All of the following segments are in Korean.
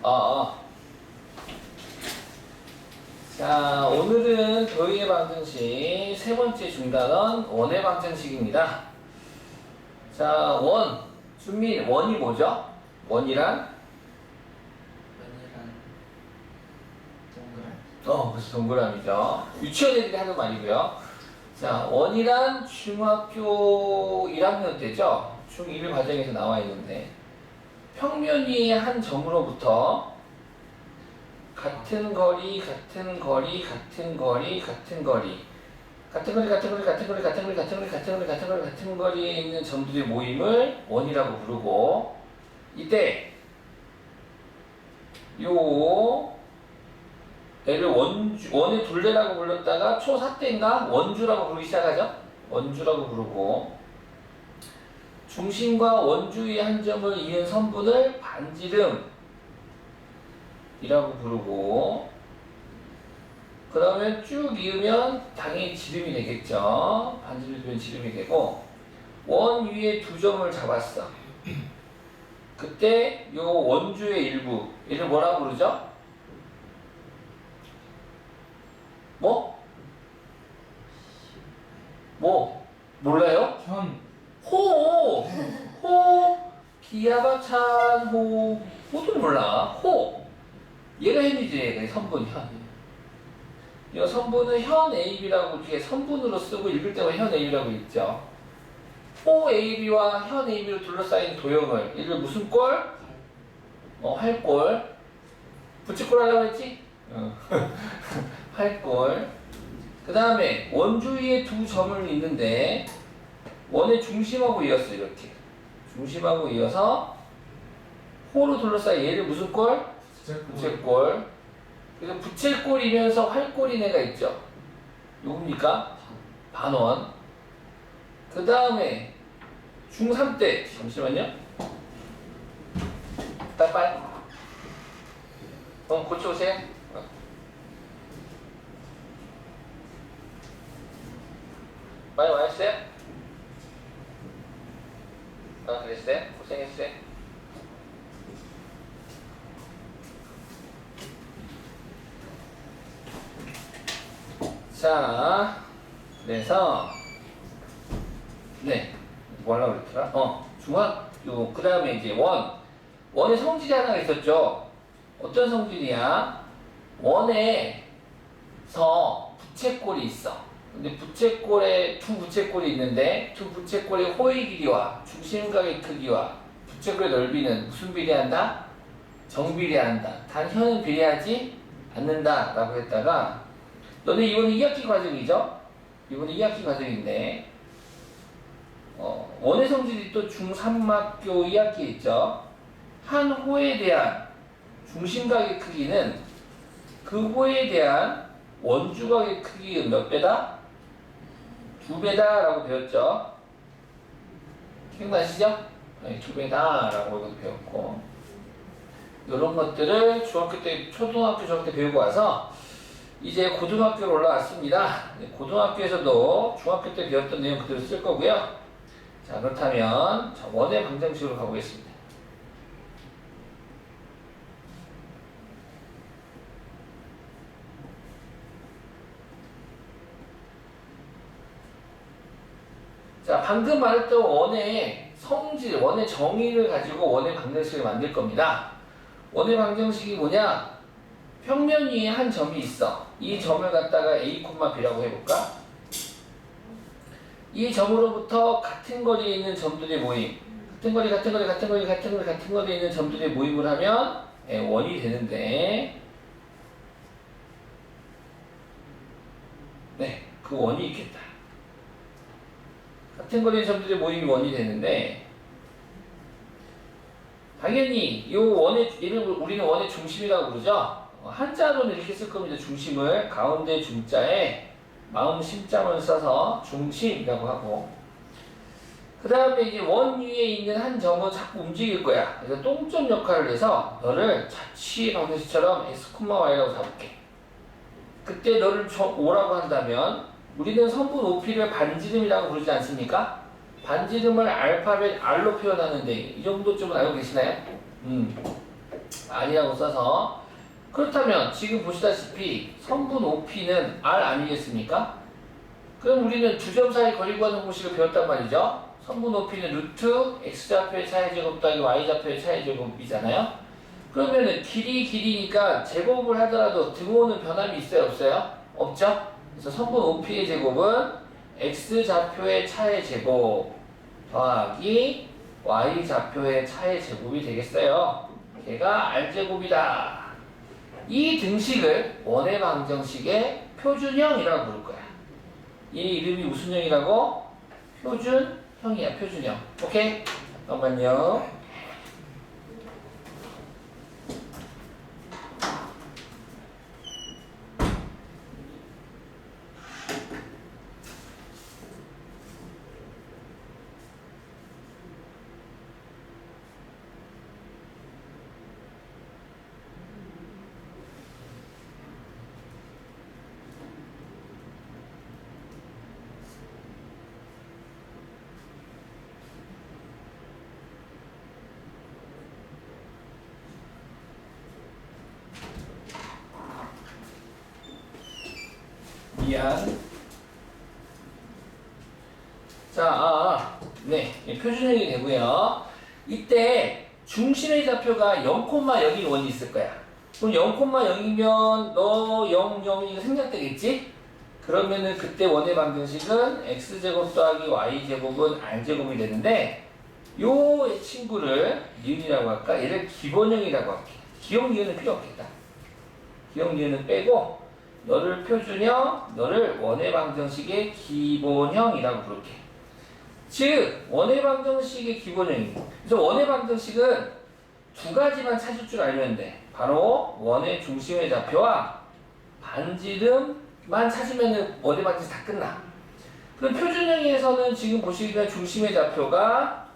어, 어. 자, 오늘은 도형의 방정식 세 번째 중단원 원의 방정식입니다. 자, 원. 준민, 원이 뭐죠? 원이란? 원이란 동그라미. 그래서 동그라미죠. 유치원 애들이 하는 말이고요. 자, 원이란 중학교 1학년 때죠? 중1 과정에서 나와 있는데, 평면 위의 한 점으로부터 같은 거리, 같은 거리, 같은 거리, 같은 거리, 같은 거리, 같은 거리, 같은 거리, 같은 거리, 같은 거리, 같은 거리, 같은 거리, 같은 거리에 있는 점들의 모임을 원이라고 부르고, 이때 요 얘를 원의 둘레라고 불렀다가 초사대인가 원주라고 부르기 시작하죠. 원주라고 부르고, 중심과 원주의 한 점을 이은 선분을 반지름이라고 부르고, 그 다음에 쭉 이으면 당연히 지름이 되겠죠. 반지름이 되면 지름이 되고, 원 위에 두 점을 잡았어. 그때 요 원주의 일부, 얘를 뭐라고 부르죠? 뭐? 몰라요? 현. 호! 기아바찬, 호도 몰라. 얘가 현이지, 선분, 현. 이 선분은 현 AB라고 뒤에 선분으로 쓰고 읽을 때만 현 AB라고 읽죠. 호 AB와 현 AB로 둘러싸인 도형을, 이를 무슨 꼴? 활꼴. 붙이꼴 하려고 했지? 활꼴. 그 다음에 원주위에 두 점을 있는데, 원의 중심하고 이었어, 이렇게. 중심하고 이어서 호로 둘러싸인 얘를 무슨 꼴? 부채꼴. 그래서 부채꼴이면서 활꼴인 애가 있죠. 누굽니까? 반원. 그 다음에 중3 때, 잠시만요. 빨리. 고쳐오세요. 빨리 와주세요. 그랬어요? 고생했어요. 자, 그래서 뭐 하려고 그랬더라? 그 다음에 이제 원의 성질이 하나가 있었죠. 어떤 성질이야? 원에서 부채꼴이 있어. 근데 부채꼴에 두 부채꼴이 있는데, 두 부채꼴의 호의 길이와 중심각의 크기와 부채꼴의 넓이는 무슨 비례한다? 정비례한다. 단 현은 비례하지 않는다 라고 했다가, 너네 이번에 2학기 과정이죠? 이번에 2학기 과정인데, 원의 성질이 또 중3학교 2학기에 있죠? 한 호에 대한 중심각의 크기는 그 호에 대한 원주각의 크기는 몇 배다? 2배다 라고 배웠죠? 기억나시죠? 2배다 라고 배웠고, 이런 것들을 중학교 때, 초등학교, 중학교 때 배우고 와서 이제 고등학교로 올라왔습니다. 고등학교에서도 중학교 때 배웠던 내용 그대로 쓸 거고요. 자, 그렇다면 원의 방정식으로 가보겠습니다. 자, 방금 말했던 원의 성질, 원의 정의를 가지고 원의 방정식을 만들 겁니다. 원의 방정식이 뭐냐? 평면 위에 한 점이 있어. 이 점을 갖다가 A, B라고 해볼까? 이 점으로부터 같은 거리에 있는 점들의 모임, 같은 거리에 있는 점들의 모임을 하면 원이 되는데, 그 원이 있겠다. 같은 거리의 점들의 모임이 원이 되는데, 당연히 얘를 우리는 원의 중심이라고 그러죠. 한자로는 이렇게 쓸 겁니다. 중심을 가운데 중자에 마음 심자만 써서 중심이라고 하고, 그 다음에 이제 원 위에 있는 한 점은 자꾸 움직일 거야. 그래서 똥점 역할을 해서 너를 자취 방정식처럼 x,y라고 잡을게. 그때 너를 O라고 한다면, 우리는 선분 OP를 반지름이라고 부르지 않습니까? 반지름을 알파벳 R로 표현하는데 이 정도쯤은 알고 계시나요? R이라고 써서 그렇다면 지금 보시다시피 성분 OP는 R 아니겠습니까? 그럼 우리는 두 점 사이 거리 구하는 공식을 배웠단 말이죠. 성분 OP는 루트 X좌표의 차의 제곱 더하기 Y좌표의 차의 제곱이잖아요. 그러면은 길이니까 제곱을 하더라도 등호는 변함이 있어요? 없어요? 없죠? 그래서 성분 OP의 제곱은 X좌표의 차의 제곱 더하기 Y좌표의 차의 제곱이 되겠어요. 걔가 R제곱이다. 이 등식을 원의 방정식의 표준형이라고 부를 거야. 이 이름이 무슨 형이라고? 표준형이야, 표준형. 오케이? 잠깐만요. 미안. 자, 네, 표준형이 되고요. 이때 중심의 좌표가 0,0인 원이 있을 거야. 그럼 0,0이면 너 0, 0이 생략되겠지? 그러면은 그때 원의 방정식은 x제곱 더하기 y제곱은 r제곱이 되는데 요 친구를 니은이라고 할까? 얘를 기본형이라고 할게. 기억 니은은 필요 없겠다. 기억 니은은 빼고 너를 표준형, 너를 원의 방정식의 기본형이라고 부를게. 즉 원의 방정식의 기본형이고, 그래서 원의 방정식은 두 가지만 찾을 줄 알면 돼. 바로 원의 중심의 좌표와 반지름만 찾으면 원의 방정식 다 끝나. 그럼 표준형에서는 지금 보시기에 중심의 좌표가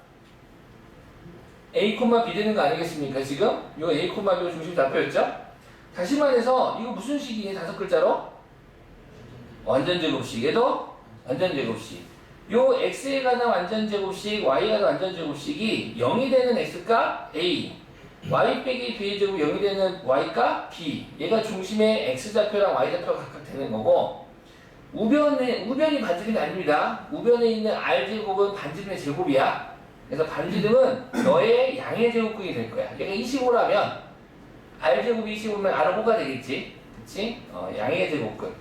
A, B 되는 거 아니겠습니까? 지금 이거 A, B가 중심 좌표였죠? 다시 말해서 이거 무슨 식이니? 다섯 글자로? 완전 제곱식. 얘도 완전 제곱식. 요 x에 관한 완전 제곱식, y에 관한 완전 제곱식이 0이 되는 x값 a, y 빼기 b의 제곱 0이 되는 y값 b. 얘가 중심의 x좌표랑 y좌표가 각각 되는 거고, 우변이 반지름이 아닙니다. 우변에 있는 r제곱은 반지름의 제곱이야. 그래서 반지름은 너의 양의 제곱근이 될 거야. 얘가 25라면 r제곱이 25면 r은 5가 되겠지. 그치? 양의 제곱근.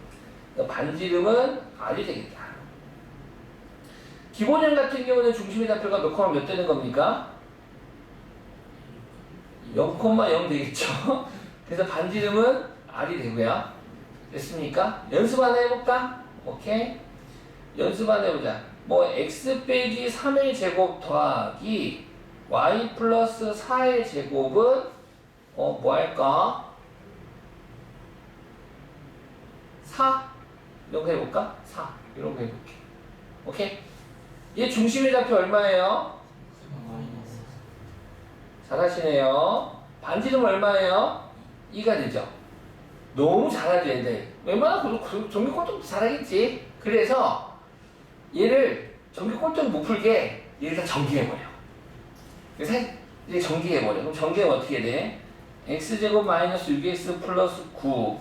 반지름은 r이 되겠다. 기본형 같은 경우는 중심의 좌표가 몇 되는 겁니까? 0,0 되겠죠? 그래서 반지름은 r이 되고요. 됐습니까? 연습 하나 해볼까? 오케이? 연습 하나 해보자. 뭐 x 빼기 3의 제곱 더하기 y 플러스 4의 제곱은 뭐 할까? 4? 이런 거 해볼까? 4 이런 거 해볼게. 오케이? 얘 중심의 좌표 얼마예요? 잘하시네요. 반지름 얼마예요? 2가 되죠. 너무 잘하죠 얘들. 웬만하면 전기 꼴등도 잘하겠지. 그래서 얘를 전기 꼴등 못 풀게 얘를 다 전기해버려. 그래서 이제 전기해버려. 그럼 전기하면 어떻게 돼? x제곱 마이너스 6x 플러스 9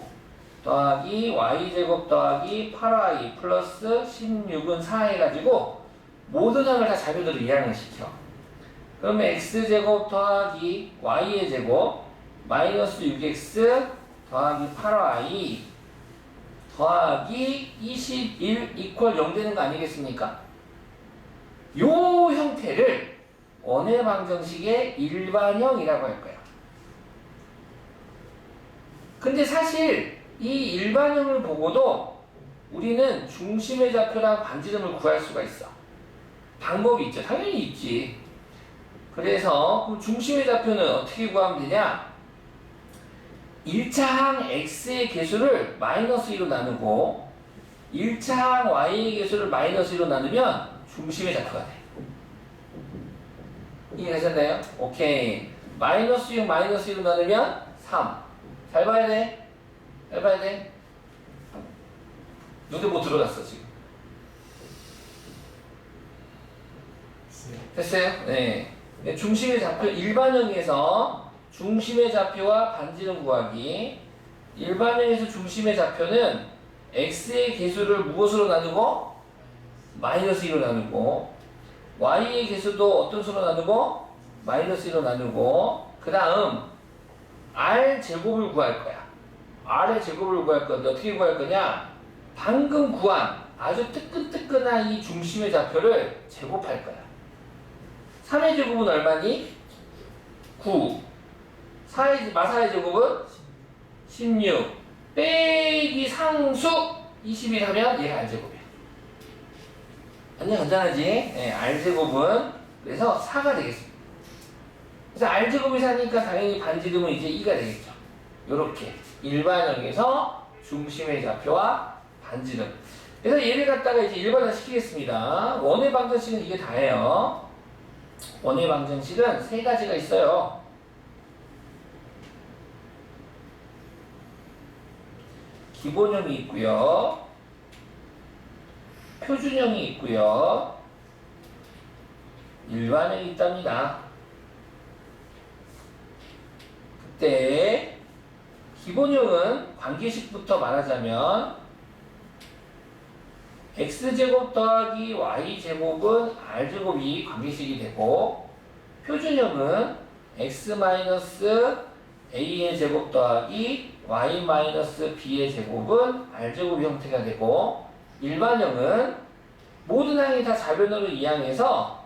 더하기 y제곱 더하기 8y 플러스 16은 4 해가지고 모든 항을 다 자료대로 이항을 시켜. 그러면 x제곱 더하기 y의 제곱 마이너스 6x 더하기 8y 더하기 21 이퀄 0 되는 거 아니겠습니까? 요 형태를 원의 방정식의 일반형이라고 할 거야. 근데 사실 이 일반형을 보고도 우리는 중심의 좌표랑 반지름을 구할 수가 있어. 방법이 있죠. 당연히 있지. 그래서 그럼 중심의 좌표는 어떻게 구하면 되냐? 1차항 x의 개수를 마이너스 2로 나누고 1차항 y의 개수를 마이너스 2로 나누면 중심의 좌표가 돼. 이해하셨나요? 오케이. 마이너스 6 마이너스 2로 나누면 3. 잘 봐야 돼. 잘 봐야 돼. 눈에 못 들어갔어 지금. 됐어요? 네. 중심의 좌표 일반형에서 중심의 좌표와 반지름 구하기. 일반형에서 중심의 좌표는 x의 개수를 무엇으로 나누고? 마이너스 2로 나누고, y의 개수도 어떤 수로 나누고? 마이너스 2로 나누고, 그 다음 r 제곱을 구할 거야. r의 제곱을 구할 건데 어떻게 구할 거냐? 방금 구한 아주 뜨끈뜨끈한 이 중심의 좌표를 제곱할 거야. 3의 제곱은 얼마니? 9. 마사의 제곱은 16. 빼기 상수 21 하면 얘가 r제곱이야. 완전 간단하지? 네, r제곱은 그래서 4가 되겠습니다. 그래서 r제곱이 4니까 당연히 반지름은 이제 2가 되겠죠. 요렇게 일반형에서 중심의 좌표와 반지름. 그래서 얘를 갖다가 이제 일반화 시키겠습니다. 원의 방정식은 이게 다예요. 원의 방정식은 세 가지가 있어요. 기본형이 있고요. 표준형이 있고요. 일반형이 있답니다. 그때 기본형은 관계식부터 말하자면 x제곱 더하기 y제곱은 r제곱이 관계식이 되고, 표준형은 x-a의 제곱 더하기 y-b의 제곱은 r제곱 형태가 되고, 일반형은 모든 항이 다 좌변으로 이항해서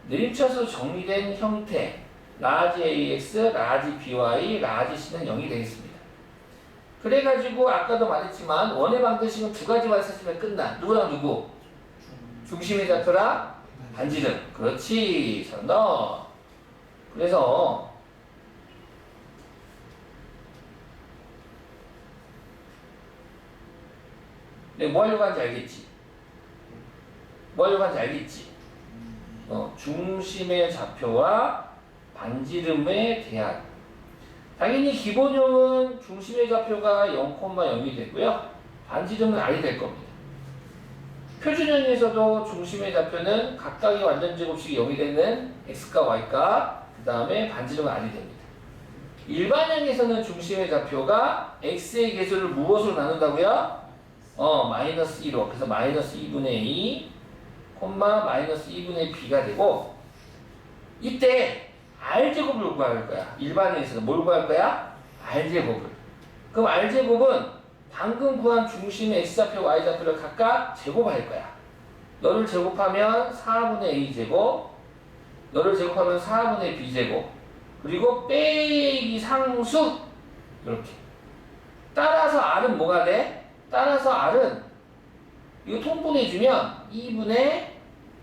내림차수 정리된 형태 라지 ax, 라지 by, 라지 c는 0이 되겠습니다. 그래가지고 아까도 말했지만 원의 방정식은 두 가지만 찾으면 끝나. 누구랑 누구? 중심의 좌표랑 반지름. 그렇지. 잘한다. 그래서 내가 뭐 하려고 하는지 알겠지? 뭐 하려고 하는지 알겠지? 중심의 좌표와 반지름에 대한, 당연히 기본형은 중심의 좌표가 0,0이 되고요. 반지름은 r이 될 겁니다. 표준형에서도 중심의 좌표는 각각의 완전제곱식이 0이 되는 x과 y가, 그 다음에 반지름은 r이 됩니다. 일반형에서는 중심의 좌표가 x의 개수를 무엇으로 나눈다고요? 마이너스 2로. 그래서 마이너스 2분의 2, 마이너스 2분의 b가 되고, 이때 r제곱을 구할 거야. 일반형에서는 뭘 구할 거야? r제곱을. 그럼 r제곱은 방금 구한 중심의 x좌표, y좌표를 각각 제곱할 거야. 너를 제곱하면 4분의 a제곱, 너를 제곱하면 4분의 b제곱, 그리고 빼기 상수, 이렇게. 따라서 r은 뭐가 돼? 따라서 r은 이거 통분해주면 2분의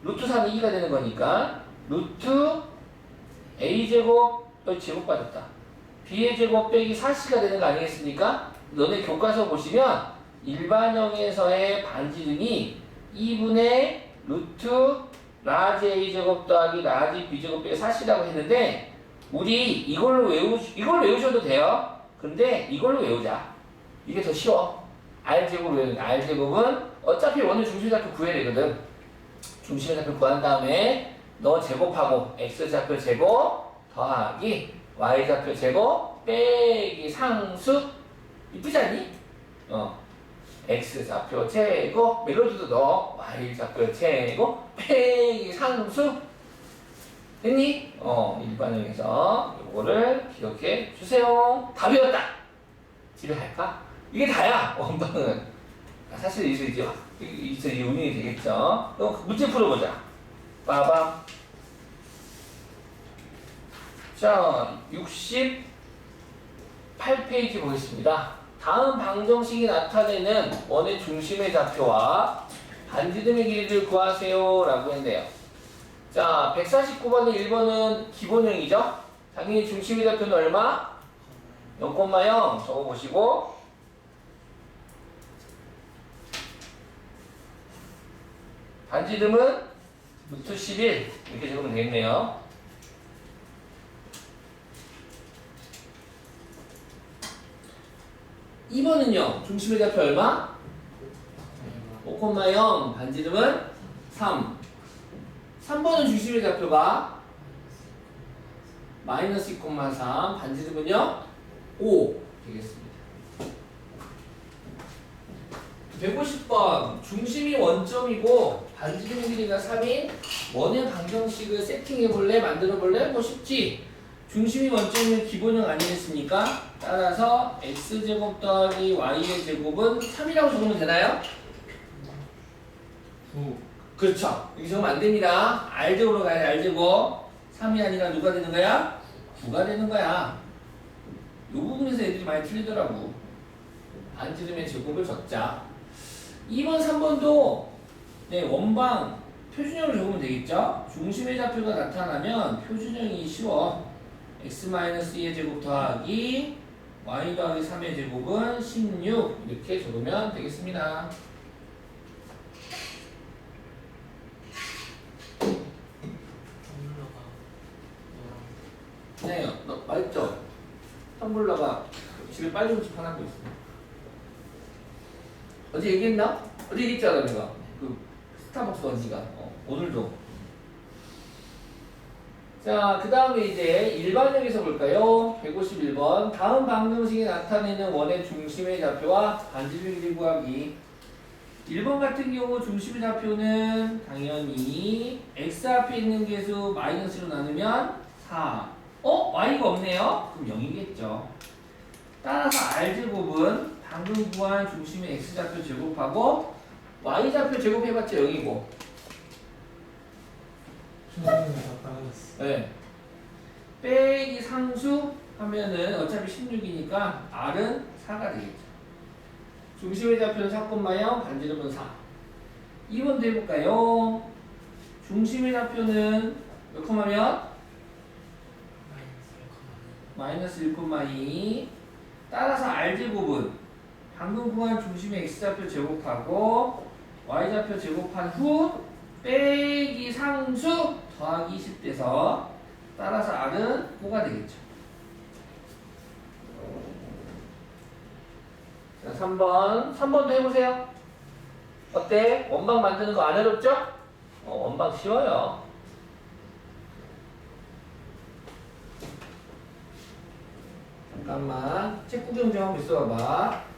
루트 3이 2가 되는 거니까 루트 a제곱 제곱받았다. b의 제곱 빼기 4c가 되는 거 아니겠습니까? 너네 교과서 보시면 일반형에서의 반지름이 2분의 루트 라지 a제곱 더하기 라지 b제곱 빼기 4c라고 했는데, 우리 이걸 외우셔도 돼요. 근데 이걸로 외우자. 이게 더 쉬워. r제곱을 외우는 거야. r제곱은 어차피 원의 중심의 좌표 구해야 되거든. 중심의 좌표 구한 다음에 너 제곱하고 x좌표 제곱 더하기 y좌표 제곱 빼기 상수. 이쁘지 않니? x좌표 제곱 멜로디도 넣어. y좌표 제곱 빼기 상수. 됐니? 일반형에서 요거를 기억해 주세요. 다 배웠다. 집에 갈까? 이게 다야. 원방은 사실 이제 운용이 되겠죠. 그럼 문제 풀어보자. 빠밤. 자, 68페이지 보겠습니다. 다음 방정식이 나타내는 원의 중심의 좌표와 반지름의 길이를 구하세요 라고 했네요. 자, 149번에 1번은 기본형이죠. 당연히 중심의 좌표는 얼마? 0,0 적어보시고, 반지름은 루트 11 이렇게 적으면 되겠네요. 2번은요, 중심의 좌표 얼마? 5,0, 반지름은 3. 3번은 중심의 좌표가 마이너스 2,3 반지름은요 5 되겠습니다. 150번 중심이 원점이고 반지름 길이가 3인 원의 방정식을 세팅해볼래? 만들어볼래? 뭐 쉽지? 중심이 원점이면 기본형 아니겠습니까? 따라서 x제곱 더하기 y의 제곱은 3이라고 적으면 되나요? 9. 그렇죠. 여기 적으면 안 됩니다. r제곱으로 가야 돼. r제곱 3이 아니라 누가 되는 거야? 9가 되는 거야. 이 부분에서 애들이 많이 틀리더라고. 반지름의 제곱을 적자. 2번, 3번도 네, 원방 표준형을 적으면 되겠죠? 중심의 좌표가 나타나면 표준형이 쉬워. x-2의 제곱 더하기 y 더하기 3의 제곱은 16 이렇게 적으면 되겠습니다. 네, 맞죠? 텀블러가 집에 빨리 집어넣고 있습니다. 어제 얘기했나? 어제 얘기했잖아 내가 그 스타벅스 언니가 오늘도. 자, 그 다음에 이제 일반형에서 볼까요? 151번 다음 방정식에 나타내는 원의 중심의 좌표와 반지름 길이 구하기. 1번 같은 경우 중심의 좌표는 당연히 x 앞에 있는 개수 마이너스로 나누면 4. y가 없네요? 그럼 0이겠죠. 따라서 r제곱은 방금 구한 중심의 x좌표 제곱하고 y좌표 제곱해봤자 0이고 중심이 더 빨라졌어. 네. 빼기 상수 하면은 어차피 16이니까 r은 4가 되겠죠. 중심의 좌표는 4,0 반지름은 4. 2번도 해볼까요? 중심의 좌표는 몇 콤마면? 마이너스 1,2. 따라서 r제곱은 방금 구한 중심의 x좌표 제곱하고 y좌표 제곱한 후 빼기 상수 더하기 20 돼서 따라서 r은 5가 되겠죠. 자, 3번도 해보세요. 어때? 원방 만드는 거 안 어렵죠? 원방 쉬워요. 잠깐만 책 구경 좀 하고 있어봐.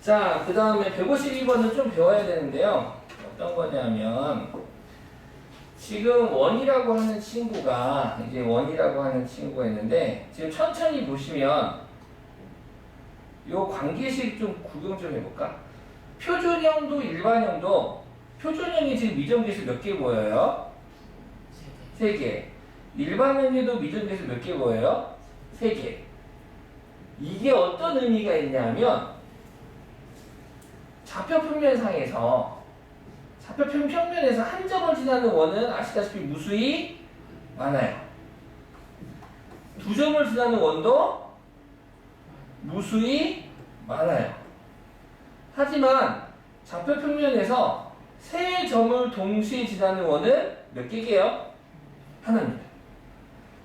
자, 그 다음에 152번은 좀 배워야 되는데요. 어떤 거냐면, 지금 원이라고 하는 친구가, 이제 원이라고 하는 친구가 있는데, 지금 천천히 보시면, 요 관계식 좀 구경 좀 해볼까? 표준형도 일반형도, 표준형이 지금 미정계수 몇 개 보여요? 3개. 일반형에도 미정계수 몇 개 보여요? 3개. 이게 어떤 의미가 있냐면, 좌표 평면상에서 평면에서 한 점을 지나는 원은 아시다시피 무수히 많아요. 두 점을 지나는 원도 무수히 많아요. 하지만 좌표 평면에서 세 점을 동시에 지나는 원은 몇 개게요? 하나입니다.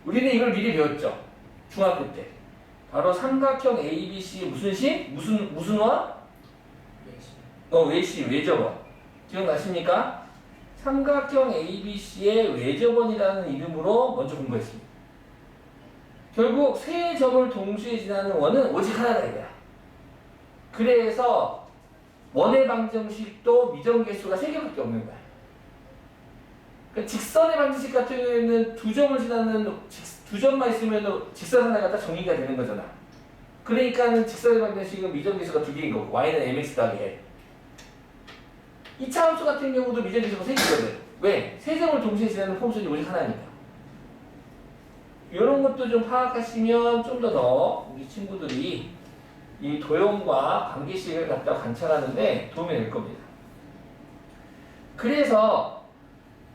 우리는 이걸 미리 배웠죠. 중학교 때. 바로 삼각형 ABC의 무슨 식? 무슨 원? 외식, 외접원. 기억나십니까? 삼각형 ABC의 외접원이라는 이름으로 먼저 공부했습니다. 결국 세 점을 동시에 지나는 원은 오직 하나다 이거야. 그래서 원의 방정식도 미정계수가 3개밖에 없는 거야. 그러니까 직선의 방정식 같은 경우에는 두 점을 지나는 두 점만 있으면 직선 하나가 딱 정의가 되는 거잖아. 그러니까는 직선의 방정식은 미정계수가 2개인 거고 y는 mx 더하기 l. 이차함수 같은 경우도 미정계수가 3개거든. 왜? 세 점을 동시에 지나는 폼수는 오직 하나니까. 이런 것도 좀 파악하시면 좀 더 우리 친구들이 이 도형과 관계식을 갖다 관찰하는데 도움이 될 겁니다. 그래서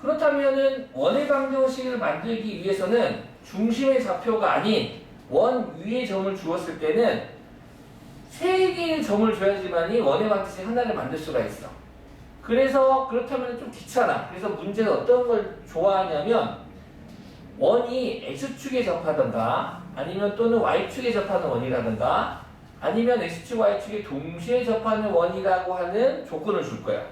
그렇다면은 원의 방정식을 만들기 위해서는 중심의 좌표가 아닌 원 위의 점을 주었을 때는 3개의 점을 줘야지만이 원의 방정식 하나를 만들 수가 있어. 그래서 그렇다면 좀 귀찮아. 그래서 문제는 어떤 걸 좋아하냐면 원이 x축에 접하던가 아니면 또는 y축에 접하는 원이라든가 아니면 x축, y축에 동시에 접하는 원이라고 하는 조건을 줄 거야.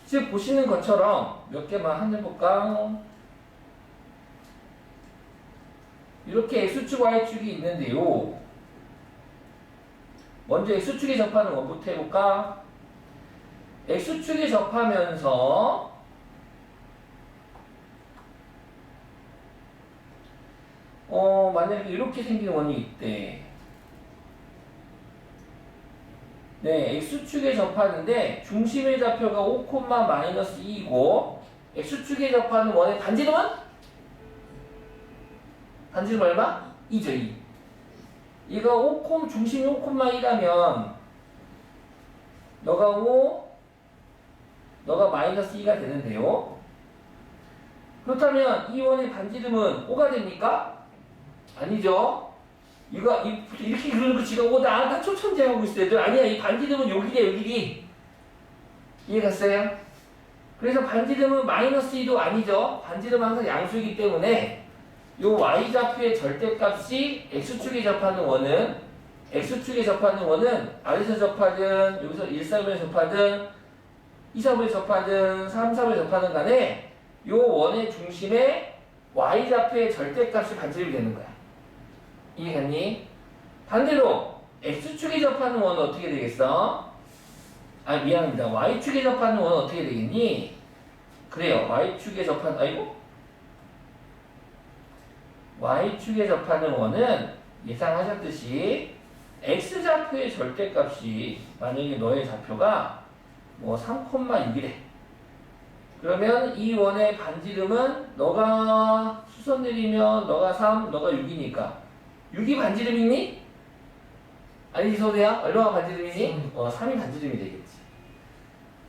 지금 보시는 것처럼 몇 개만 해볼까? 이렇게 x축, y축이 있는데요. 먼저 x축에 접하는 원부터 해볼까? x축에 접하면서 만약에 이렇게 생긴 원이 있대. 네, x축에 접하는데 중심의 좌표가 5,-2이고 x축에 접하는 원의 반지름은? 반지름 얼마? 2죠, 2. 이거 중심이 5,1이라면 너가 5, 너가 -2가 되는데요. 그렇다면 이 원의 반지름은 5가 됩니까? 아니죠. 이렇게 그러는 거 지가 나 초천재하고 있어 애들. 아니야, 이 반지름은 요 길이야, 요 길이. 이해갔어요? 그래서 반지름은 -2도 아니죠. 반지름은 항상 양수이기 때문에 요 y좌표의 절대값이 x축에 접하는 원은 아래서 접하든 여기서 1, 3을 접하든 2, 3을 접하든 3, 3을 접하든 간에 요 원의 중심에 y좌표의 절대값이 반지름이 되는 거야. 이해했니? 반대로 x축에 접하는 원은 어떻게 되겠어? 미안합니다. y축에 접하는 원은 어떻게 되겠니? 그래요. y축에 접하는 원은 예상하셨듯이 x좌표의 절대값이 만약에 너의 좌표가 3,6이래. 그러면 이 원의 반지름은 너가 수선 내리면 너가 3, 너가 6이니까 6이 반지름이니? 아니지, 소대야? 얼마가 반지름이니? 3이 반지름이 되겠지.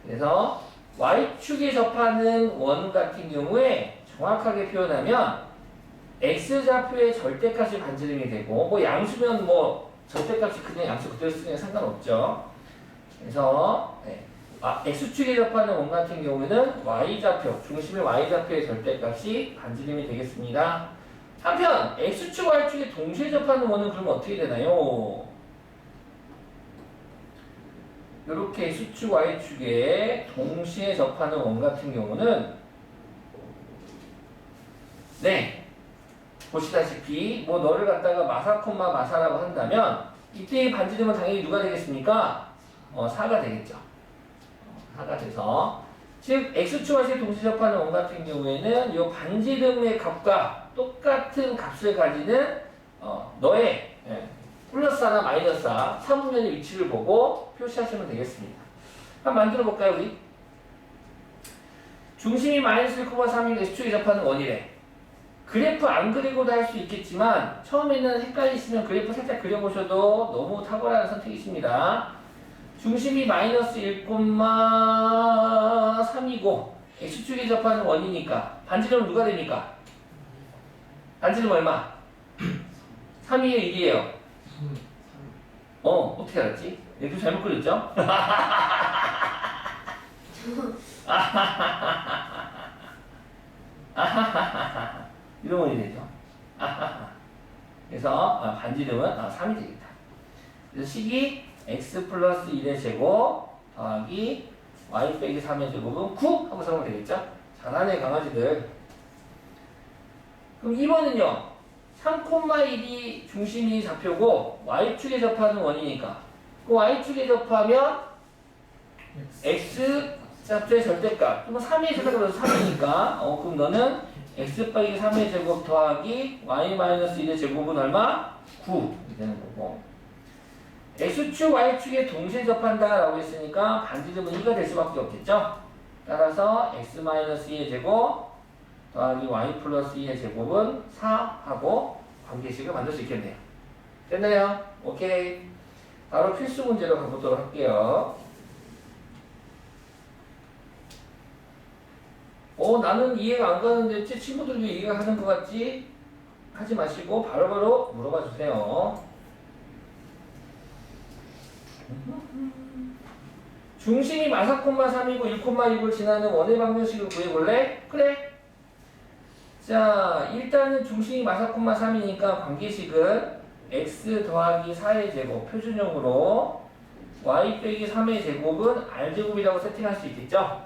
그래서 y축에 접하는 원 같은 경우에 정확하게 표현하면 x좌표의 절대값이 반지름이 되고 양수면 절대값이 그냥 양수 그대로 쓰면 상관없죠. 그래서 x축에 접하는 원 같은 경우에는 y좌표, 중심의 y좌표의 절대값이 반지름이 되겠습니다. 한편 x축, y축에 동시에 접하는 원은 그러면 어떻게 되나요? 이렇게 x축, y축에 동시에 접하는 원 같은 경우는 보시다시피 너를 갖다가 마사, 마사라고 한다면 이때의 반지름은 당연히 누가 되겠습니까? 4가 되겠죠. 4가 돼서 즉 x축과 z 동시 접하는 원 같은 경우에는 이 반지름의 값과 똑같은 값을 가지는 너의 플러스 하나 마이너스 하나 사분면의 위치를 보고 표시하시면 되겠습니다. 한번 만들어 볼까요 우리? 중심이 마이너스 1,3인 x축에 접하는 원이래. 그래프 안 그리고도 할 수 있겠지만 처음에는 헷갈리시면 그래프 살짝 그려보셔도 너무 탁월한 선택이십니다. 중심이 마이너스 1,3이고 x축에 접하는 원이니까 반지름은 누가 됩니까? 반지름 얼마? 3이에요 1이에요? 어떻게 알았지? 그래프 잘못 그렸죠? 이런 원이 되죠. 그래서 반지름은 3이 되겠다. 그래서 식이 x 플러스 1의 제곱 더하기 y 빼기 3의 제곱은 9 하고 써면 되겠죠? 잘하네 강아지들. 그럼 2번은요. 3,1이 중심이 좌표고 y축에 접하는 원이니까 그 y축에 접하면 x 좌표의 절대값 그럼 3의 절대값은 3이니까 그럼 너는 x 빼기 3의 제곱 더하기 y 마이너스 1의 제곱은 얼마? 9 이렇게 되는 거고 x축, y축에 동시에 접한다 라고 했으니까 반지름은 2가 될 수밖에 없겠죠? 따라서 x 마이너스 2의 제곱 더하기 y 플러스 2의 제곱은 4 하고 관계식을 만들 수 있겠네요. 됐나요? 오케이. 바로 필수 문제로 가보도록 할게요. 나는 이해가 안 가는데 제 친구들 왜 이해가 하는 것 같지? 하지 마시고 바로바로 물어봐 주세요. 중심이 마사,3이고 1,6을 지나는 원의 방정식을 구해볼래? 그래. 자, 일단은 중심이 마사,3이니까 관계식은 x 더하기 4의 제곱 표준형으로 y 빼기 3의 제곱은 r제곱이라고 세팅할 수 있겠죠?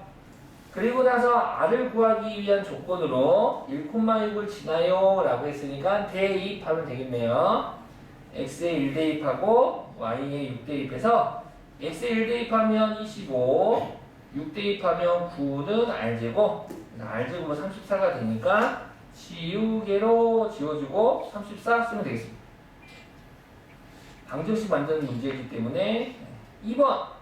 그리고 나서 r을 구하기 위한 조건으로 1,6을 지나요 라고 했으니까 대입하면 되겠네요. x에 1 대입하고 y에 6 대입해서 x에 1 대입하면 25, 6 대입하면 9는 r제곱, r제곱은 34가 되니까 지우개로 지워주고 34 쓰면 되겠습니다. 방정식 만드는 문제이기 때문에 2번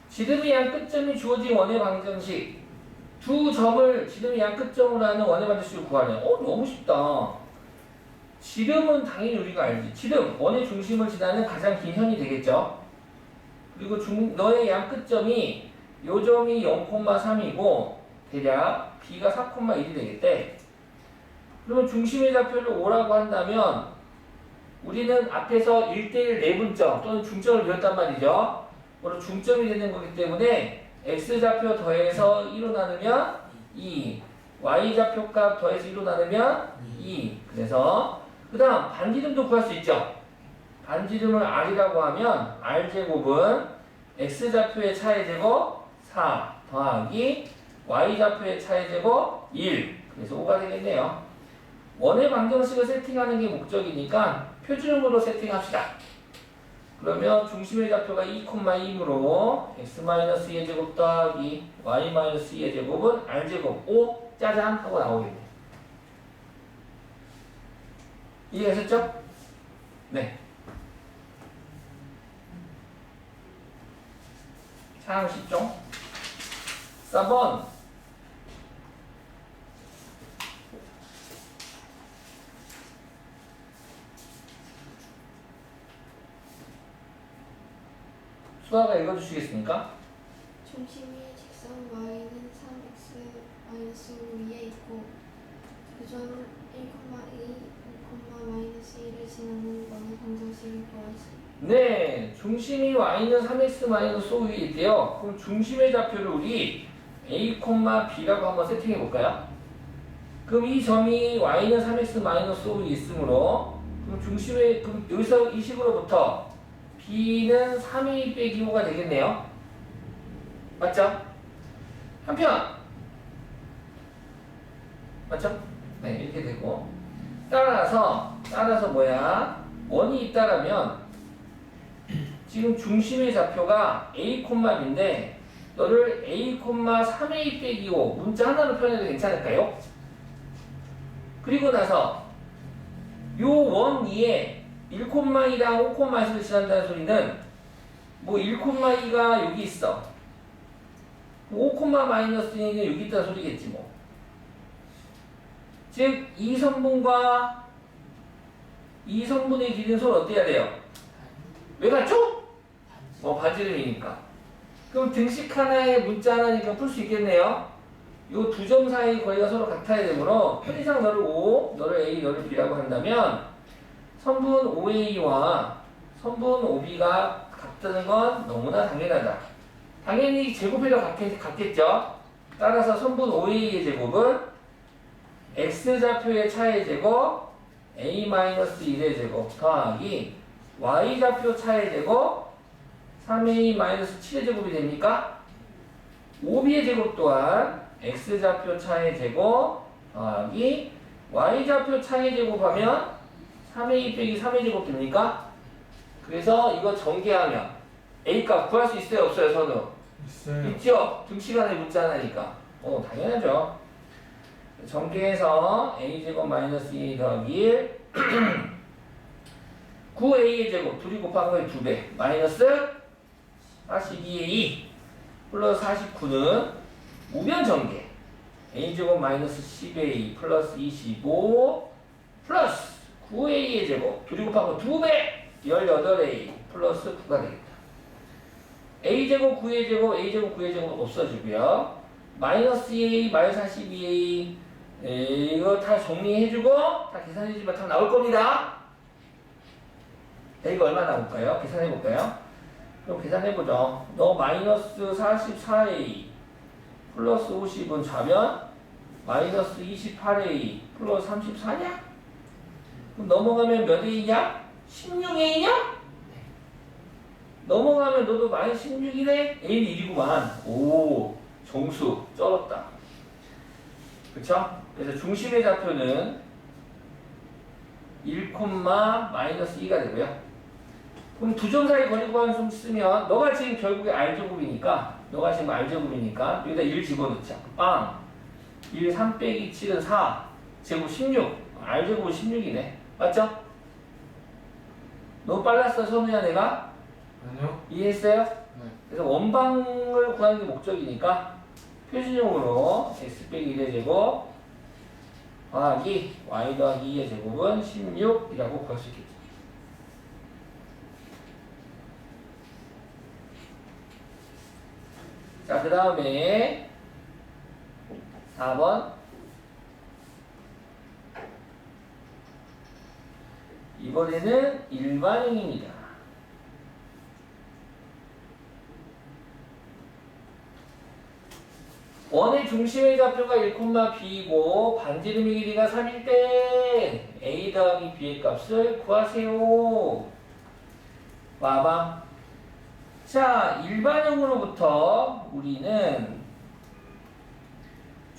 지름이 양 끝점이 주어진 원의 방정식 두 점을 지름이 양 끝점으로 하는 원의 방정식을 구하래. 너무 쉽다. 지름은 당연히 우리가 알지. 지름, 원의 중심을 지나는 가장 긴 현이 되겠죠. 그리고 너의 양 끝점이 요 점이 0,3이고 대략 b가 4,1이 되겠대. 그러면 중심의 좌표를 5라고 한다면 우리는 앞에서 1대1 내분점 또는 중점을 그렸단 말이죠. 바로 중점이 되는 거기 때문에 x좌표 더해서 2로 나누면 2, y좌표값 더해서 2로 나누면 2. 그래서 그 다음 반지름도 구할 수 있죠. 반지름을 r이라고 하면 r제곱은 x좌표의 차의 제곱 4 더하기 y좌표의 차의 제곱 1. 그래서 5가 되겠네요. 원의 방정식을 세팅하는 게 목적이니까 표준으로 세팅합시다. 그러면 중심의 좌표가 2,2이므로 x-2의 제곱 더하기 y-2의 제곱은 r제곱 5 짜잔 하고 나오겠네요. 이해하셨죠? 네. 참 쉽죠? 4번 수아가 읽어주시겠습니까? 중심이 직선 y는 3x-5 위에 있고 그 점 1,2, 1,-1을 지나는 원의 방정식을 구하시. 네, 중심이 y는 3x-5 위에 있대요. 그럼 중심의 좌표를 우리 a, b라고 한번 세팅해 볼까요? 그럼 이 점이 y는 3x-5 위에 있으므로 그럼 중심의 그럼 여기서 이 식으로부터 b는 3a 빼기 5가 되겠네요. 맞죠? 한편 맞죠? 네, 이렇게 되고 따라서 뭐야? 원이 있다라면 지금 중심의 좌표가 a, b인데 너를 a, 3a 빼기 5 문자 하나로 표현해도 괜찮을까요? 그리고 나서 요 원 위에 1,2랑 5,1을 지난다는 소리는 뭐 1,2가 여기 있어. 5, 마이너스 2는 여기 있다는 소리겠지 뭐. 즉, 이 성분과 이 성분의 길이는 서로 어때야 돼요? 왜 같죠? 반지름이니까. 그럼 등식 하나에 문자 하나니까 풀 수 있겠네요. 요 두 점 사이 거리가 서로 같아야 되므로 편의상 너를 O, 너를 A, 너를 B라고 한다면 선분 OA와 선분 OB가 같다는 건 너무나 당연하다. 당연히 제곱해도 같겠죠. 따라서 선분 OA의 제곱은 X좌표의 차의 제곱 A-1의 제곱 더하기 Y좌표 차의 제곱 3A-7의 제곱이 됩니까? OB의 제곱 또한 X좌표 차의 제곱 더하기 Y좌표 차의 제곱하면 3A 빼기 3의 제곱 됩니까? 그래서 이거 전개하면 A값 구할 수 있어요? 없어요? 선우? 있어요. 있죠? 등시간에 문자 하나니까. 당연하죠. 전개해서 a제곱 마이너스 2 더하기 1 9a의 제곱 둘이 곱한 거에 2배 마이너스 42a 플러스 49는 우변 전개 a제곱 마이너스 10a 플러스 25 플러스 9a의 제곱 둘이 곱한 거 2배 18a 플러스 9가 되겠다. a제곱 9의 제곱 a제곱 9의 제곱 없어지고요. 마이너스 2a 마이너스 42a 이거 다 정리해주고 다 계산해주면 다 나올 겁니다. 이거 얼마 나올까요? 계산해볼까요? 그럼 계산해보죠. 너 마이너스 44a 플러스 50은 좌변 마이너스 28a 플러스 34냐? 그럼 넘어가면 몇 a냐? 16a냐? 넘어가면 너도 마이너스 16이네? a는 1이구만. 오, 정수 쩔었다. 그쵸? 그래서 중심의 좌표는 1, 마이너스 2가 되고요. 그럼 두 점 사이 거리 구하는 좀 쓰면 너가 지금 결국에 R제곱이니까 여기다 1 집어넣자. 빵! 1, 3 빼기 7은 4 제곱 16 R제곱은 16이네. 맞죠? 너무 빨랐어 선우야 내가? 아니요. 이해했어요? 네. 그래서 원방을 구하는 게 목적이니까 표준용으로 x 빼기 1의 제곱 더하기 y 더하기 2의 제곱은 16이라고 구할 수 있겠죠. 자, 그 다음에 4번 이번에는 일반형입니다. 원의 중심의 좌표가 1,b이고 반지름의 길이가 3일 때 a 더하기 b의 값을 구하세요. 와봐. 자, 일반형으로부터 우리는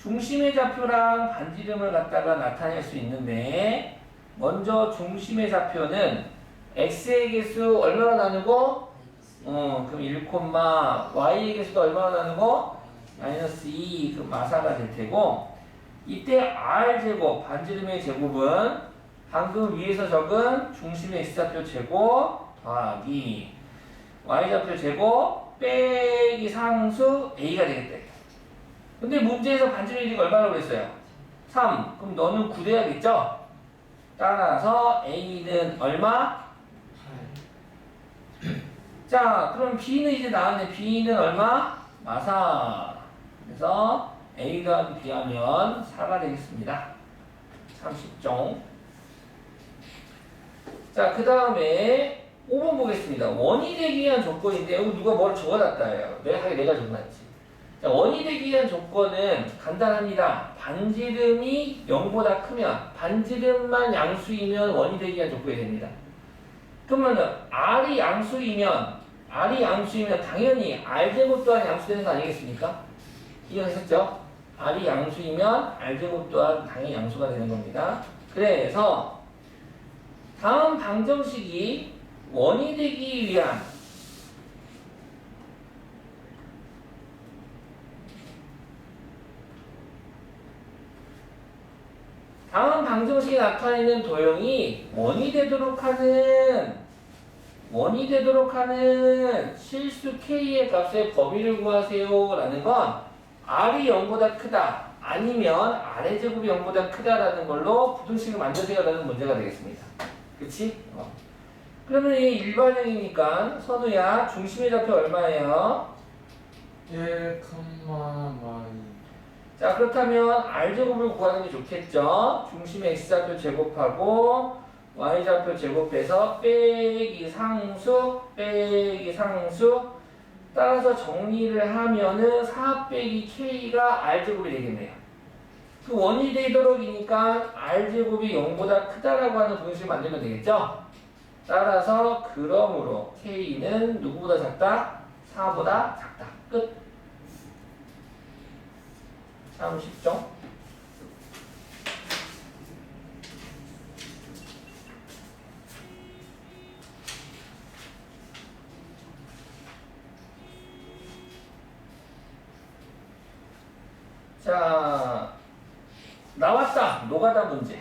중심의 좌표랑 반지름을 갖다가 나타낼 수 있는데 먼저 중심의 좌표는 x의 개수 얼마나 나누고? 그럼 1, y의 개수가 얼마나 나누고? 마이너스 2 그 마사가 될 테고 이때 r제곱 반지름의 제곱은 방금 위에서 적은 중심의 x좌표 제곱 더하기 y좌표 제곱 빼기 상수 a가 되겠다. 근데 문제에서 반지름의 길이가 얼마라고 그랬어요? 3. 그럼 너는 9 돼야겠죠? 따라서 a는 얼마? 8. 자, 그럼 b는 이제 나왔네. b는 얼마? 마사. 그래서 a 더하기 b 하면 4가 되겠습니다. 참 쉽죠? 자, 그 다음에 5번 보겠습니다. 원이 되기 위한 조건인데 여기 누가 뭘 적어놨다예요. 내가 적어놨지. 자, 원이 되기 위한 조건은 간단합니다. 반지름이 0보다 크면 반지름만 양수이면 원이 되기 위한 조건이 됩니다. 그러면 R이 양수이면 당연히 R제곱 또한 양수되는 거 아니겠습니까? 이해하셨죠? R이 양수이면 R제곱 또한 당연히 양수가 되는 겁니다. 그래서 다음 방정식이 원이 되기 위한 다음 방정식에 나타내는 도형이 원이 되도록 하는 실수 k의 값의 범위를 구하세요 라는 건 r이 0보다 크다 아니면 r의 제곱이 0보다 크다라는 걸로 부등식을 만드세요 라는 문제가 되겠습니다. 그치? 그러면 이게 일반형이니까 선우야 중심의 좌표 얼마예요? 1, 마이. 자 그렇다면 r제곱을 구하는 게 좋겠죠. 중심의 x좌표 제곱하고 y좌표 제곱해서 빼기 상수 따라서 정리를 하면은 4 빼기 k가 r제곱이 되겠네요. 그 원이 되도록이니까 r제곱이 0보다 크다라고 하는 분식을 만들면 되겠죠. 따라서 그러므로 k는 누구보다 작다? 4보다 작다. 끝. 참 쉽죠? 자, 나왔다. 노가다 문제.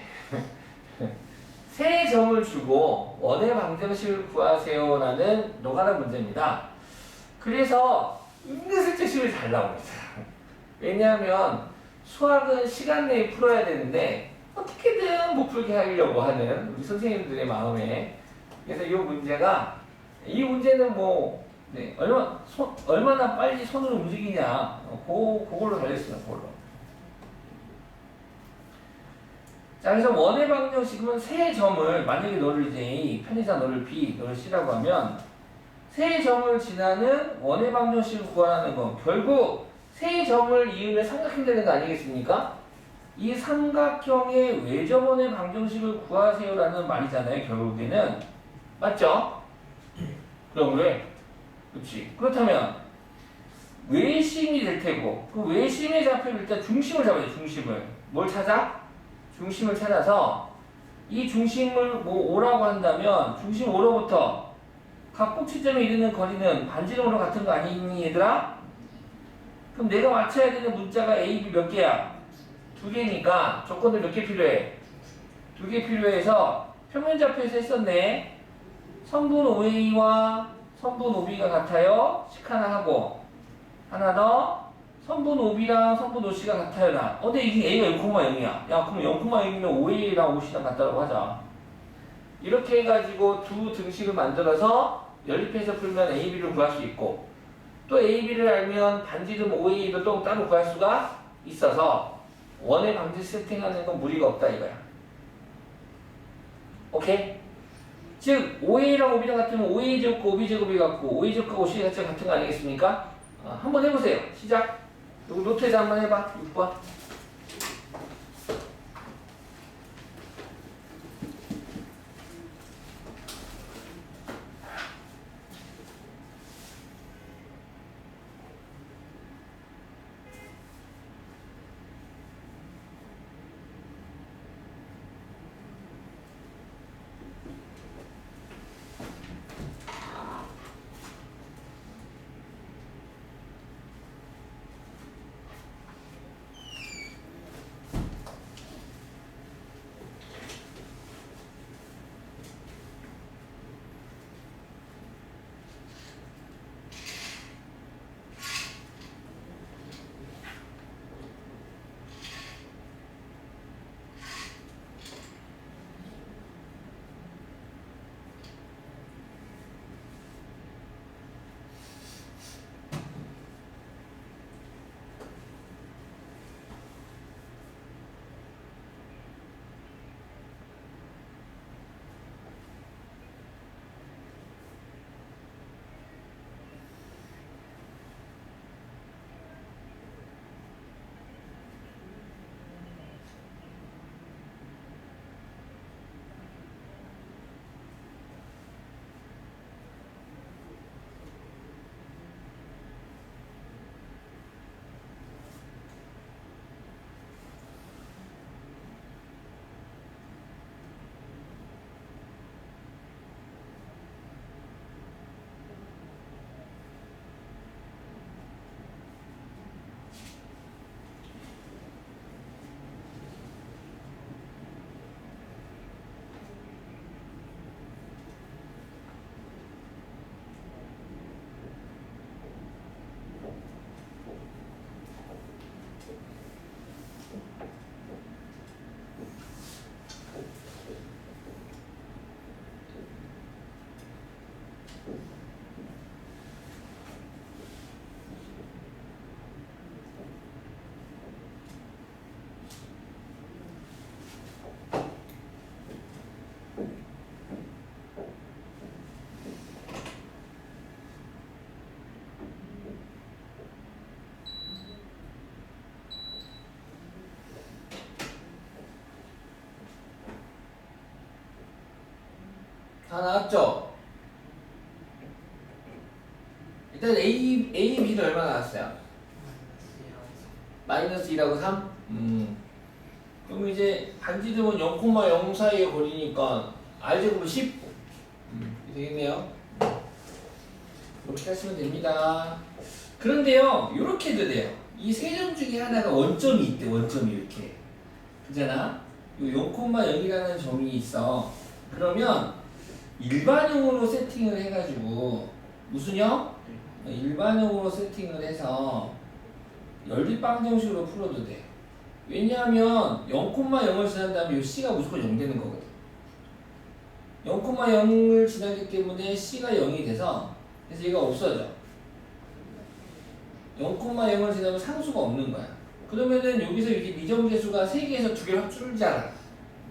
세 점을 주고 원의 방정식을 구하세요라는 노가다 문제입니다. 그래서 은근슬쩍 시험이 잘 나옵니다. 왜냐하면 수학은 시간 내에 풀어야 되는데 어떻게든 못 풀게 하려고 하는 우리 선생님들의 마음에 그래서 이 문제는 뭐 네, 얼마나 빨리 손으로 움직이냐 그걸로 달렸어요. 그걸로. 자 그래서 원의 방정식은 세 점을 만약에 너를 이제 A, 편의상 너를 B, 너를 C라고 하면 세 점을 지나는 원의 방정식을 구하라는 건 결국 세 점을 이으면 삼각형 되는 거 아니겠습니까? 이 삼각형의 외접원의 방정식을 구하세요라는 말이잖아요. 결국에는 맞죠? 그럼 왜? 그렇지. 그렇다면 외심이 될 테고 그 외심의 좌표를 일단 중심을 잡아야 돼. 중심을 뭘 찾아? 중심을 찾아서 이 중심을 뭐 O라고 한다면 중심 O로부터 각 꼭지점에 이르는 거리는 반지름으로 같은 거 아니니 얘들아? 그럼 내가 맞춰야 되는 문자가 A, B 몇 개야? 2개니까 조건들 몇 개 필요해? 2개 필요해서 평면좌표에서 했었네. 성분 OA와 성분 OB가 같아요. 식 하나 하고 하나 더 성분 OB랑 성분 OC가 같아요. 나. 근데 이게 A가 0,0이야. 야 그럼 0,0이면 OA랑 OC랑 같다라고 하자. 이렇게 해가지고 두 등식을 만들어서 연립해서 풀면 A, B를 구할 수 있고 또 A, B를 알면 반지름 OA도 또 따로 구할 수가 있어서 원의 방지 세팅하는 건 무리가 없다 이거야. 오케이? 즉 OA랑 OB랑 같으면 OA 제곱과 OB 제곱이 같고 OA 제곱과 OC 같은 거 아니겠습니까? 한번 해보세요. 시작. 이거 노트에서 한번 해봐. 6번. 다 나왔죠? 일단 A, B는 얼마 나왔어요? 마이너스 2라고 3? 그럼 이제 반지름은 0,0 사이의 거리니까 R제곱은 10? 되겠네요. 이렇게 하시면 됩니다. 그런데요, 이렇게 해도 돼요. 이 세 점 중에 하나가 원점이 있대, 원점이 이렇게. 그잖아? 요 0,0이라는 점이 있어. 그러면 일반형으로 세팅을 해가지고, 무슨요? 일반형으로 세팅을 해서 연립방정식으로 풀어도 돼. 왜냐하면 0,0을 지난 다음에 이 C가 무조건 0 되는 거거든. 0,0을 지나기 때문에 C가 0이 돼서 그래서 얘가 없어져. 0,0을 지나면 상수가 없는 거야. 그러면은 여기서 이렇게 미정계수가 3개에서 2개로 확 줄잖아.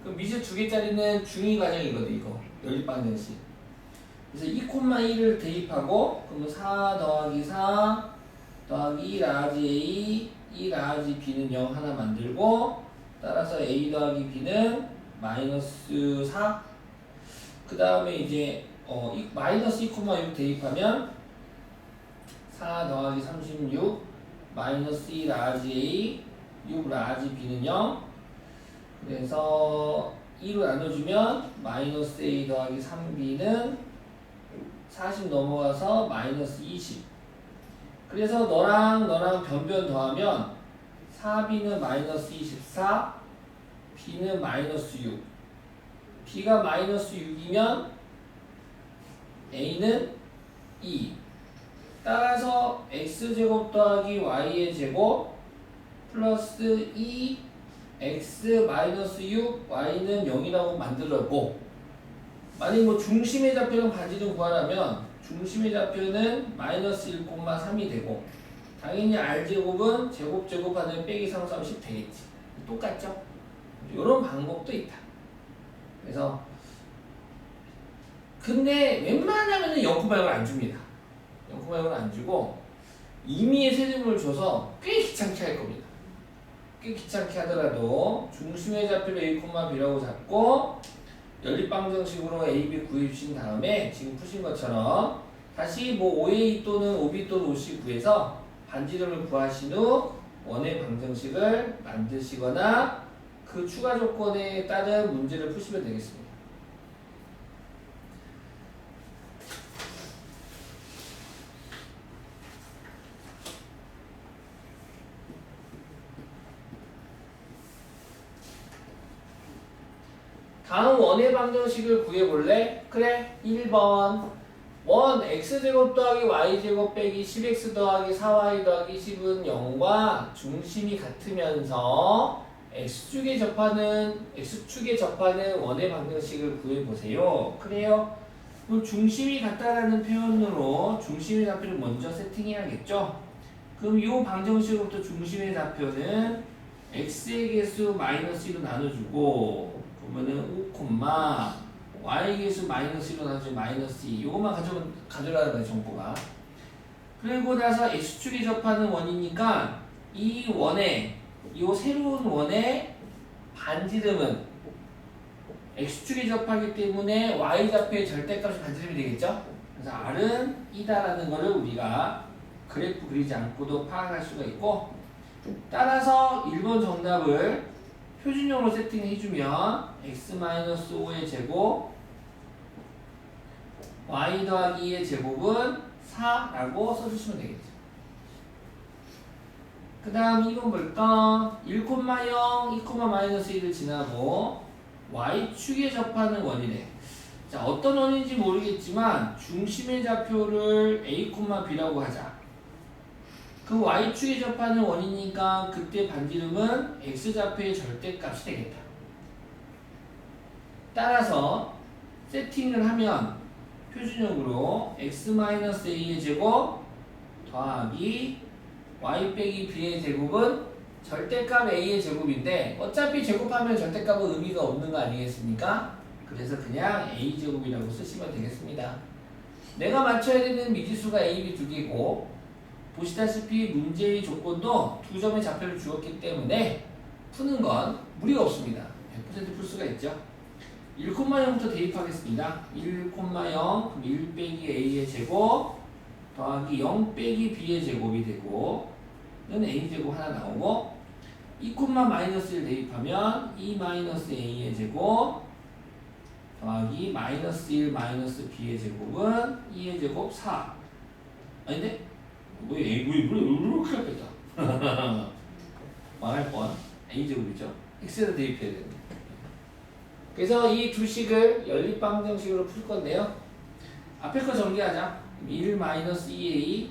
그럼 미지 2개짜리는 중위 과정이거든, 이거. 연립방정식. 그래서 2,2를 대입하고 그러면 4 더하기 4 더하기 2 라지 A 2 라지 B는 0 하나 만들고 따라서 A 더하기 B는 마이너스 4 그 다음에 이제 마이너스 2,6 대입하면 4 더하기 36 마이너스 2 라지 A 6 라지 B는 0 그래서 2로 나눠주면 마이너스 A 더하기 3B는 40 넘어가서 마이너스 20 그래서 너랑 변변 더하면 4B는 마이너스 24 B는 마이너스 6 B가 마이너스 6이면 A는 2 따라서 X제곱 더하기 Y의 제곱 플러스 2X 마이너스 6 Y는 0이라고 만들었고 만약 뭐 중심의 좌표랑 반지름 구하라면 중심의 좌표는 마이너스 1,3이 되고 당연히 R제곱은 제곱하는 빼기 상수하면 10 되겠지. 똑같죠? 이런 방법도 있다. 그래서 근데 웬만하면 0,0을 안 줍니다. 0,0을 안 주고 임의의 세제곱을 줘서 꽤 귀찮게 할 겁니다. 꽤 귀찮게 하더라도 중심의 좌표를 A,B라고 잡고 연립방정식으로 A, B 구해주신 다음에 지금 푸신 것처럼 다시 뭐 OA 또는 OB 또는 OC 구해서 반지름을 구하신 후 원의 방정식을 만드시거나 그 추가 조건에 따른 문제를 푸시면 되겠습니다. 다음 원의 방정식을 구해볼래? 그래 1번 원 x제곱 더하기 y제곱 빼기 10x 더하기 4y 더하기 10은 0과 중심이 같으면서 x축에 접하는 원의 방정식을 구해보세요. 그래요? 그럼 중심이 같다라는 표현으로 중심의 좌표를 먼저 세팅해야겠죠? 그럼 이 방정식으로부터 중심의 좌표는 x의 개수 마이너스 1로 나눠주고 그러면은 5, y 개수 마이너스 1로 나눠주면 마이너스 2 요것만 가져가는 거예요 정보가. 그리고 나서 x축에 접하는 원이니까 이 새로운 원의 반지름은 x축에 접하기 때문에 y좌표의 절대값이 반지름이 되겠죠? 그래서 r은 2다라는 거를 우리가 그래프 그리지 않고도 파악할 수가 있고 따라서 1번 정답을 표준형으로 세팅해주면 x-5의 제곱 y 더하기 2의 제곱은 4라고 써주시면 되겠죠. 그 다음 2번 볼까? 1,0, 2,-1을 지나고 y축에 접하는 원이래. 자, 어떤 원인지 모르겠지만 중심의 좌표를 a,b라고 하자. 그 y축에 접하는 원이니까 그때 반지름은 x좌표의 절대값이 되겠다. 따라서 세팅을 하면 표준형으로 x-a의 제곱 더하기 y 빼기 b의 제곱은 절대값 a의 제곱인데 어차피 제곱하면 절대값은 의미가 없는 거 아니겠습니까? 그래서 그냥 a제곱이라고 쓰시면 되겠습니다. 내가 맞춰야 되는 미지수가 a, b 두 개고 보시다시피 문제의 조건도 두 점의 좌표를 주었기 때문에 푸는 건 무리가 없습니다. 100% 풀 수가 있죠. 1,0부터 대입하겠습니다. 1,0 그럼 1 빼기 a의 제곱 더하기 0 빼기 b의 제곱이 되고 는 a제곱 하나 나오고 2, 마이너스 1 대입하면 2 마이너스 a의 제곱 더하기 마이너스 1 마이너스 b의 제곱은 2의 제곱 4 아닌데? 왜 이렇게 할까? 망할 뻔 a제곱이죠. x에다 대입해야 됩니다. 그래서 이 두 식을 연립방정식으로 풀 건데요. 앞에 거 정리하자. 1 마이너스 2a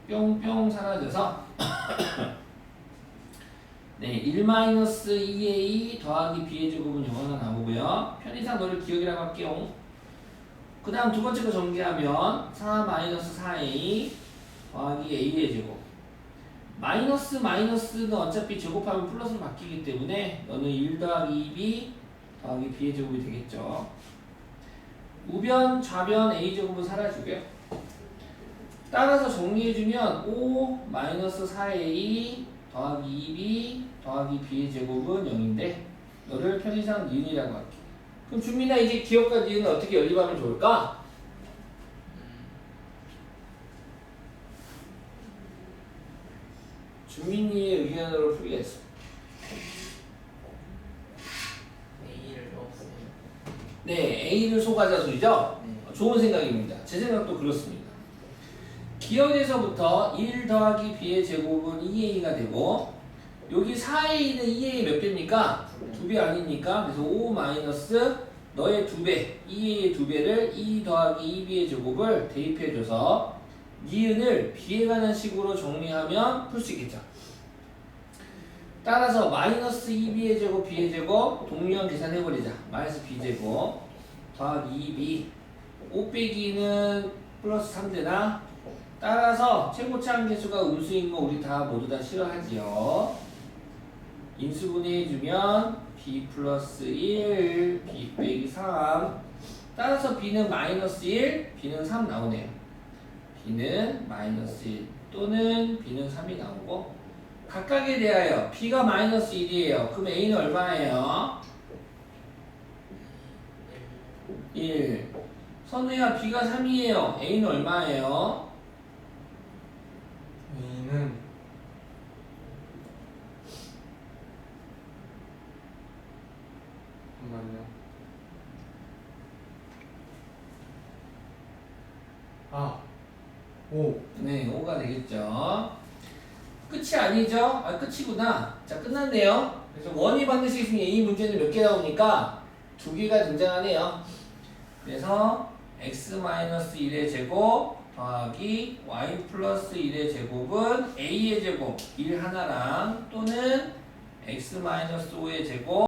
뿅뿅 사라져서 네, 1 마이너스 2a 더하기 b의 제곱은 이거 하나 나오고요. 편의상 너를 기억이라고 할게요. 그 다음 두 번째 거 정리하면 4 마이너스 4a 더하기 a의 제곱 마이너스는 어차피 제곱하면 플러스로 바뀌기 때문에 너는 1 더하기 2b 더하기 b의 제곱이 되겠죠. 우변, 좌변 a제곱은 사라지고요. 따라서 정리해주면 5 마이너스 4a 더하기 2b 더하기 b의 제곱은 0인데 너를 편의상 니은이라고 할게. 그럼 준민아 이제 기억과 니은은 어떻게 연립하면 좋을까? 준민이의 의견으로 풀겠어. A를 없애요. 네, A를 소가자 소리죠? 네. 좋은 생각입니다. 제 생각도 그렇습니다. 기억에서부터 1 더하기 b의 제곱은 2a가 되고 여기 4a는 2a 몇 배입니까? 2배 아닙니까? 그래서 5 마이너스 너의 2배, 2a의 2배를 2 더하기 2b의 제곱을 대입해줘서 니은을 b에 관한 식으로 정리하면 풀 수 있겠죠. 따라서 마이너스 2b의 제곱, b의 제곱 동류한 계산해버리자. 마이너스 b제곱 더하기 2b 5 빼기는 플러스 3되나? 따라서 최고치 함계수가 음수인 거 우리 다 모두 다 싫어하지요. 인수분해해주면 b 플러스 1, b 빼기 3 따라서 b는 마이너스 1, b는 3 나오네요. b는 마이너스 1 또는 b는 3이 나오고 각각에 대하여 b가 마이너스 1이에요. 그럼 a는 얼마예요? 1. 선우야 b가 3이에요. a는 얼마예요? A는 잠깐만요. 아, 5. 네, 5가 되겠죠. 끝이 아니죠? 아, 끝이구나. 자, 끝났네요. 그래서 원위 방정식 있으면 이 문제는 몇 개 나오니까 2개가 등장하네요. 그래서 x-1의 제곱 더하기 y 플러스 1의 제곱은 a의 제곱 1 하나랑 또는 x-5의 제곱